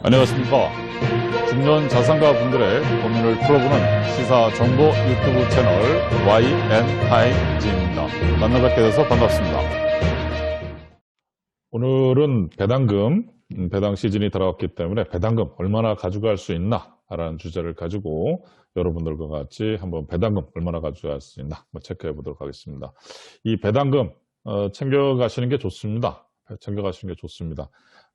안녕하십니까. 중년 자산가 분들의 고민을 풀어보는 시사 정보 유튜브 채널 YN타임즈입니다. 만나 뵙게 돼서 반갑습니다. 오늘은 배당금, 배당 시즌이 들어왔기 때문에 배당금 얼마나 가져갈 수 있나 라는 주제를 가지고 여러분들과 같이 한번 배당금 얼마나 가져갈 수 있나 체크해 보도록 하겠습니다. 이 배당금 챙겨가시는 게 좋습니다. 챙겨가시는 게 좋습니다.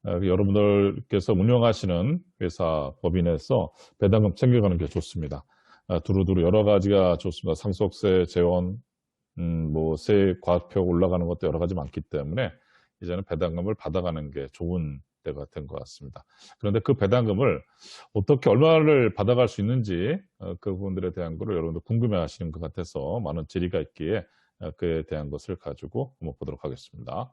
여러분들께서 운영하시는 회사 법인에서 배당금 챙겨가는 게 좋습니다. 두루두루 여러 가지가 좋습니다. 상속세, 재원, 세 과표 올라가는 것도 여러 가지 많기 때문에 이제는 배당금을 받아가는 게 좋은 때가 된 것 같습니다. 그런데 그 배당금을 어떻게 얼마를 받아갈 수 있는지 그 부분들에 대한 거를 여러분들 궁금해 하시는 것 같아서 많은 질의가 있기에 그에 대한 것을 가지고 한번 보도록 하겠습니다.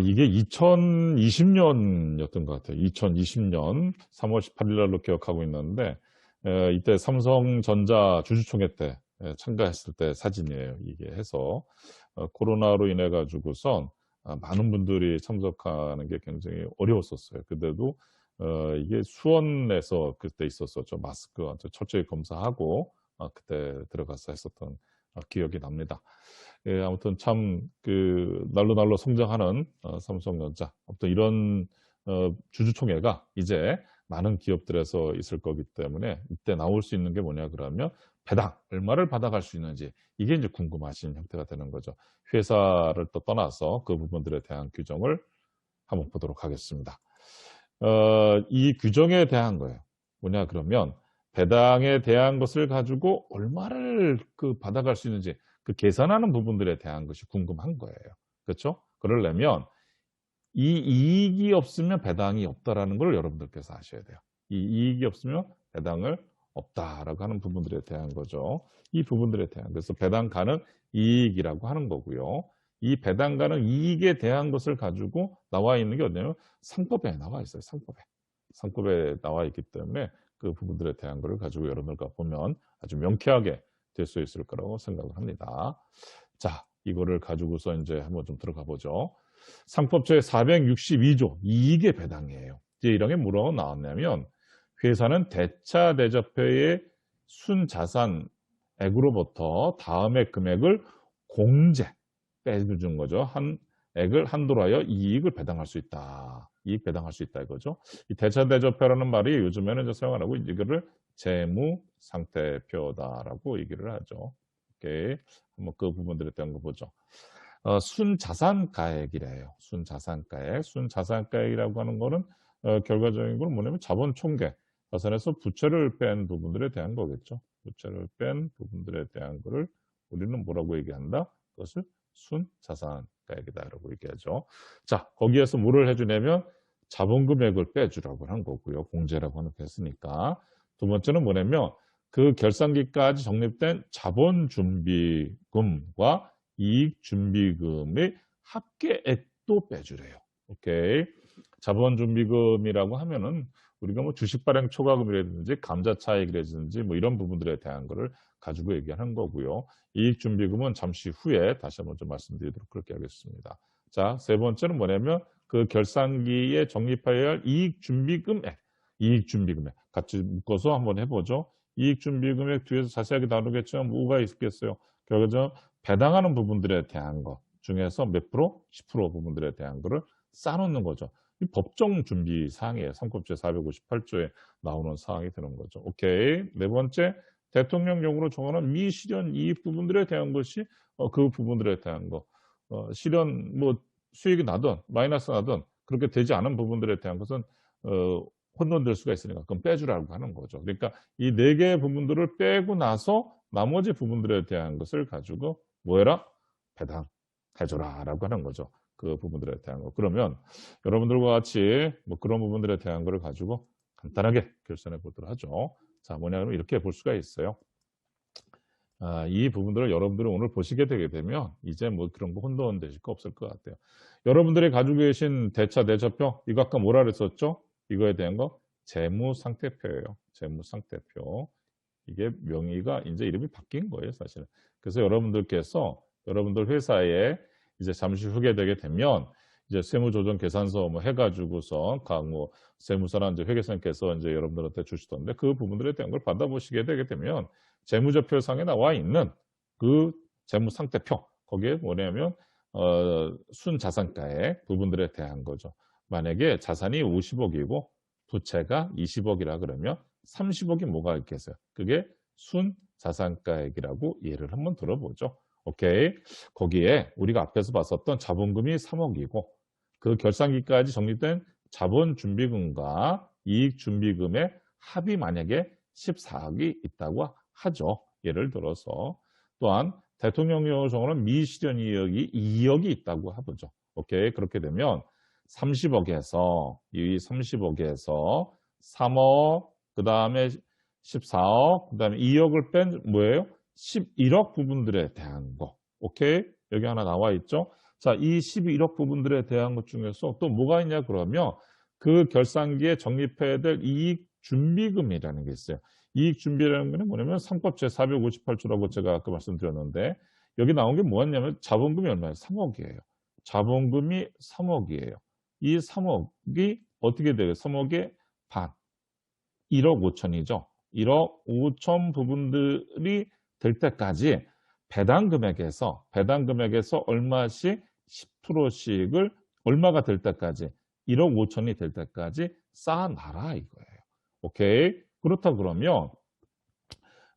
이게 2020년이었던 것 같아요. 2020년 3월 18일 날로 기억하고 있는데, 이때 삼성전자 주주총회 때 참가했을 때 사진이에요. 이게 해서 코로나로 인해 가지고선 많은 분들이 참석하는 게 굉장히 어려웠었어요. 그때도 이게 수원에서 그때 있었었죠. 마스크 철저히 검사하고 그때 들어가서 했었던 기억이 납니다. 예, 아무튼 참 날로 성장하는 삼성전자, 아무튼 이런 주주총회가 이제 많은 기업들에서 있을 거기 때문에 이때 나올 수 있는 게 뭐냐 그러면 배당 얼마를 받아갈 수 있는지 이게 이제 궁금하신 형태가 되는 거죠. 회사를 또 떠나서 그 부분들에 대한 규정을 한번 보도록 하겠습니다. 이 규정에 대한 거예요. 뭐냐 그러면 배당에 대한 것을 가지고 얼마를 받아갈 수 있는지 그 계산하는 부분들에 대한 것이 궁금한 거예요. 그렇죠? 그러려면 이 이익이 없으면 배당이 없다라는 걸 여러분들께서 아셔야 돼요. 이 이익이 없으면 배당을 없다라고 하는 부분들에 대한 거죠. 이 부분들에 대한 그래서 배당 가능 이익이라고 하는 거고요. 이 배당 가능 이익에 대한 것을 가지고 나와 있는 게 어디냐면 상법에 나와 있어요. 상법에 나와 있기 때문에 그 부분들에 대한 것을 가지고 여러분들과 보면 아주 명쾌하게 될 수 있을 거라고 생각을 합니다. 자, 이거를 가지고서 이제 한번 좀 들어가 보죠. 상법 제462조 이익의 배당이에요. 이제 이런 게 뭐라고 나왔냐면 회사는 대차 대접회의 순자산액으로부터 다음의 금액을 공제 빼준 거죠. 한 액을 한도로 하여 이익을 배당할 수 있다. 이익 배당할 수 있다 이거죠. 이 대차 대접회라는 말이 요즘에는 이제 사용 안 하고 이거를 재무 상태표다라고 얘기를 하죠. 오케이. 한번 그 부분들에 대한 거 보죠. 순자산가액이래요. 순자산가액. 순자산가액이라고 하는 거는 결과적인 건 뭐냐면 자본 총계, 자산에서 부채를 뺀 부분들에 대한 거겠죠. 부채를 뺀 부분들에 대한 거를 우리는 뭐라고 얘기한다? 그것을 순자산가액이다라고 얘기하죠. 자, 거기에서 뭐를 해주냐면 자본금액을 빼주라고 하는 거고요. 공제라고 하는 거 했으니까. 두 번째는 뭐냐면 그 결산기까지 적립된 자본준비금과 이익준비금의 합계액도 빼주래요. 오케이. 자본준비금이라고 하면은 우리가 뭐 주식 발행 초과금이라든지 감자 차익이라든지 뭐 이런 부분들에 대한 거를 가지고 얘기하는 거고요. 이익준비금은 잠시 후에 다시 한번 좀 말씀드리도록 그렇게 하겠습니다. 자, 세 번째는 뭐냐면 그 결산기에 적립해야 할 이익준비금액 같이 묶어서 한번 해보죠. 이익준비금액 뒤에서 자세하게 다루겠지만 뭐가 있겠어요? 결과적으로 배당하는 부분들에 대한 것 중에서 몇 프로? 10% 부분들에 대한 거를 쌓아놓는 거죠. 이 법정 준비 사항이에요. 상법제 458조에 나오는 사항이 되는 거죠. 오케이. 네 번째, 대통령령으로 정하는 미실현 이익 부분들에 대한 것이 그 부분들에 대한 거. 실현 뭐 수익이 나든 마이너스 나든 그렇게 되지 않은 부분들에 대한 것은 혼돈될 수가 있으니까 그건 빼주라고 하는 거죠. 그러니까 이 네 개의 부분들을 빼고 나서 나머지 부분들에 대한 것을 가지고 뭐 해라? 배당해줘라 라고 하는 거죠. 그 부분들에 대한 거. 그러면 여러분들과 같이 뭐 그런 부분들에 대한 거를 가지고 간단하게 결산해 보도록 하죠. 자, 뭐냐면 이렇게 볼 수가 있어요. 이 부분들을 여러분들이 오늘 보시게 되게 되면 이제 뭐 그런 거 혼돈되실 거 없을 것 같아요. 여러분들이 가지고 계신 대차 대처표 이거 아까 뭐라 그랬었죠? 이거에 대한 거 재무상태표예요. 재무상태표. 이게 명의가 이제 이름이 바뀐 거예요, 사실은. 그래서 여러분들께서 여러분들 회사에 이제 잠시 후게 되게 되면 이제 세무조정 계산서 뭐 해가지고서 각 뭐 세무사나 이제 회계사님께서 이제 여러분들한테 주시던데 그 부분들에 대한 걸 받아보시게 되게 되면 재무제표상에 나와 있는 그 재무상태표 거기에 뭐냐면 순자산가액 부분들에 대한 거죠. 만약에 자산이 50억이고 부채가 20억이라 그러면 30억이 뭐가 있겠어요? 그게 순자산가액이라고 예를 한번 들어보죠. 오케이. 거기에 우리가 앞에서 봤었던 자본금이 3억이고 그 결산기까지 정립된 자본준비금과 이익준비금의 합이 만약에 14억이 있다고 하죠. 예를 들어서 또한 대통령령으로는 미실현 이익이 2억이 있다고 해보죠. 오케이. 그렇게 되면 30억에서 이 30억에서 3억 그 다음에 14억 그 다음에 2억을 뺀 뭐예요? 11억 부분들에 대한 거. 오케이? 여기 하나 나와 있죠? 자, 이 11억 부분들에 대한 것 중에서 또 뭐가 있냐 그러면 그 결산기에 적립해야 될 이익 준비금이라는 게 있어요. 이익 준비라는 게 뭐냐면 상법제 458조라고 제가 아까 말씀드렸는데 여기 나온 게 뭐였냐면 자본금이 얼마예요? 3억이에요. 자본금이 3억이에요. 이 3억이 어떻게 돼요? 3억의 반. 1억 5천이죠. 1억 5천 부분들이 될 때까지 배당 금액에서 얼마씩 10%씩을 얼마가 될 때까지 1억 5천이 될 때까지 쌓아놔라 이거예요. 오케이? 그렇다 그러면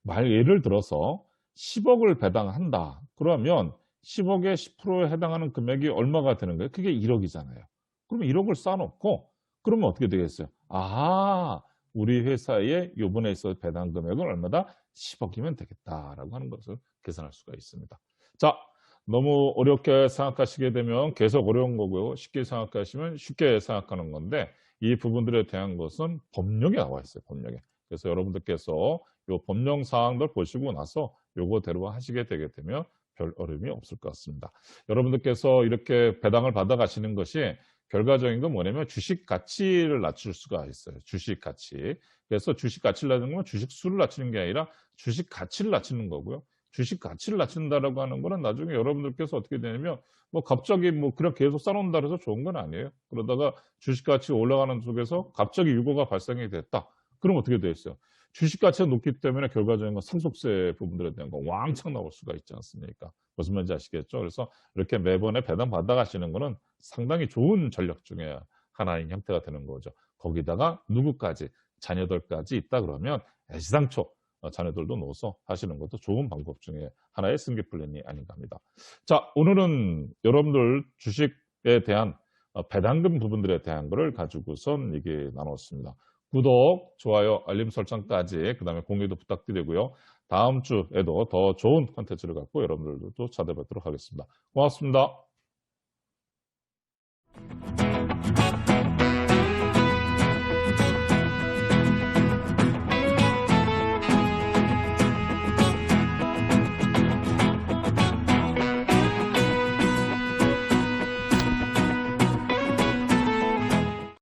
예를 들어서 10억을 배당한다. 그러면 10억의 10%에 해당하는 금액이 얼마가 되는 거예요? 그게 1억이잖아요. 그러면 1억을 쌓아놓고 그러면 어떻게 되겠어요? 아, 우리 회사의 요번에 있어 배당 금액은 얼마다? 10억이면 되겠다라고 하는 것을 계산할 수가 있습니다. 자, 너무 어렵게 생각하시게 되면 계속 어려운 거고요. 쉽게 생각하시면 쉽게 생각하는 건데 이 부분들에 대한 것은 법령에 나와 있어요. 법령에. 그래서 여러분들께서 이 법령 사항들 보시고 나서 요거대로 하시게 되게 되면 별 어려움이 없을 것 같습니다. 여러분들께서 이렇게 배당을 받아가시는 것이 결과적인 건 뭐냐면 주식 가치를 낮출 수가 있어요. 주식 가치. 그래서 주식 가치를 낮추는 건 주식 수를 낮추는 게 아니라 주식 가치를 낮추는 거고요. 주식 가치를 낮춘다라고 하는 거는 나중에 여러분들께서 어떻게 되냐면 뭐 갑자기 뭐 그냥 계속 쌓아놓는다 해서 좋은 건 아니에요. 그러다가 주식 가치가 올라가는 속에서 갑자기 유고가 발생이 됐다. 그럼 어떻게 돼 있어요? 주식 가치가 높기 때문에 결과적인 건 상속세 부분들에 대한 거 왕창 나올 수가 있지 않습니까? 무슨 말인지 아시겠죠? 그래서 이렇게 매번에 배당 받아가시는 거는 상당히 좋은 전략 중에 하나인 형태가 되는 거죠. 거기다가 누구까지, 자녀들까지 있다 그러면 애시당초 자녀들도 넣어서 하시는 것도 좋은 방법 중에 하나의 승계 플랜이 아닌가 합니다. 자, 오늘은 여러분들 주식에 대한 배당금 부분들에 대한 거를 가지고선 얘기 나눴습니다. 구독, 좋아요, 알림 설정까지 그 다음에 공유도 부탁드리고요. 다음 주에도 더 좋은 컨텐츠를 갖고 여러분들도 찾아뵙도록 하겠습니다. 고맙습니다.